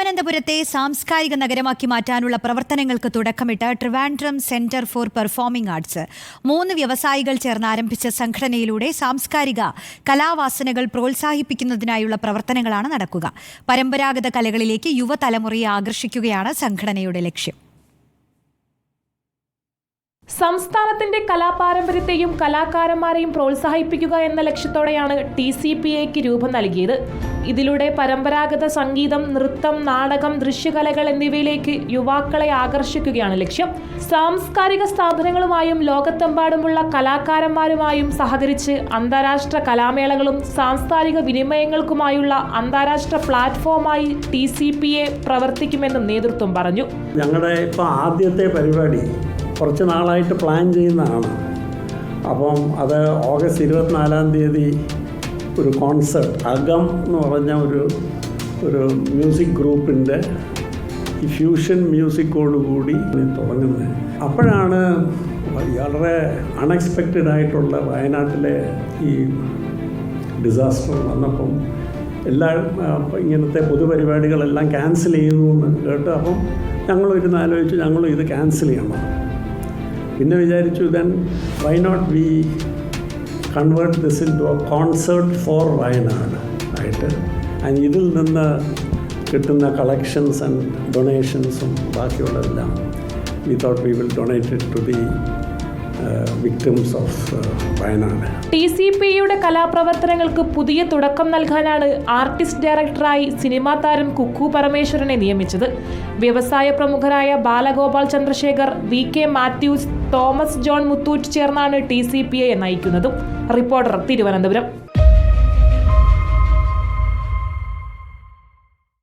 തിരുവനന്തപുരത്തെ സാംസ്കാരിക നഗരമാക്കി മാറ്റാനുള്ള പ്രവർത്തനങ്ങൾക്ക് തുടക്കമിട്ട് Trivandrum centre for performing arts 3 വ്യവസായികൾ ചേർന്ന് ആരംഭിച്ച സംഘടനയിലൂടെ സാംസ്കാരിക കലാവാസനകൾ പ്രോത്സാഹിപ്പിക്കുന്നതിനായുള്ള പ്രവർത്തനങ്ങളാണ് നടക്കുക. പരമ്പരാഗത കലകളിലേക്ക് യുവതലമുറയെ ആകർഷിക്കുകയാണ് സംഘടനയുടെ ലക്ഷ്യം. സംസ്ഥാനത്തിന്റെ കലാപാരമ്പര്യത്തെയും കലാകാരന്മാരെയും പ്രോത്സാഹിപ്പിക്കുക എന്ന ലക്ഷ്യത്തോടെയാണ് TCPAക്ക് രൂപം നൽകിയത്. ഇതിലൂടെ പരമ്പരാഗത സംഗീതം, നൃത്തം, നാടകം, ദൃശ്യകലകൾ എന്നിവയിലേക്ക് യുവാക്കളെ ആകർഷിക്കുകയാണ് ലക്ഷ്യം. സാംസ്കാരിക സ്ഥാപനങ്ങളുമായും ലോകത്തെമ്പാടുമുള്ള കലാകാരന്മാരുമായും സഹകരിച്ച് അന്താരാഷ്ട്ര കലാമേളകളും സാംസ്കാരിക വിനിമയങ്ങൾക്കുമായുള്ള അന്താരാഷ്ട്ര പ്ലാറ്റ്ഫോമായി TCPA പ്രവർത്തിക്കുമെന്നും നേതൃത്വം പറഞ്ഞു. ഞങ്ങളുടെ ഇപ്പോൾ ആദ്യത്തെ പരിപാടി കുറച്ച് നാളായിട്ട് പ്ലാൻ ചെയ്യുന്നതാണ്. അപ്പം അത് ഓഗസ്റ്റ് 24-ാം തീയതി ഒരു കോൺസേർട്ട് അകം എന്ന് പറഞ്ഞ ഒരു മ്യൂസിക് ഗ്രൂപ്പിൻ്റെ ഈ ഫ്യൂഷൻ മ്യൂസിക്കോടുകൂടി തുടങ്ങുന്നത്. അപ്പോഴാണ് വളരെ അൺഎക്സ്പെക്റ്റഡ് വയനാട്ടിലെ ഈ ഡിസാസ്റ്റർ വന്നപ്പം ഇങ്ങനത്തെ പൊതുപരിപാടികളെല്ലാം ക്യാൻസൽ ചെയ്യുന്നു എന്ന് കേട്ട് അപ്പം ആലോചിച്ചു ഞങ്ങളും ഇത് ക്യാൻസൽ ചെയ്യണം. പിന്നെ വിചാരിച്ചു why not we convert this in to a concert for Wayanad ആയിട്ട്. ഇതിൽ നിന്ന് കിട്ടുന്ന കളക്ഷൻസ് ആൻഡ് ഡൊണേഷൻസും ബാക്കിയുള്ളതെല്ലാം we thought we will donate it to the victims of Wayanad. TCPAയുടെ കലാപ്രവർത്തനങ്ങൾക്ക് പുതിയ തുടക്കം നൽകാനാണ് ആർട്ടിസ്റ്റ് ഡയറക്ടറായി സിനിമാ താരം കുക്കു പരമേശ്വരനെ നിയമിച്ചത്. വ്യവസായ പ്രമുഖരായ Balagopal Chandrasekhar, VK Mathews, Thomas John Muthoot ചേർന്നാണ് TCPA നയിക്കുന്നതും. റിപ്പോർട്ടർ, തിരുവനന്തപുരം.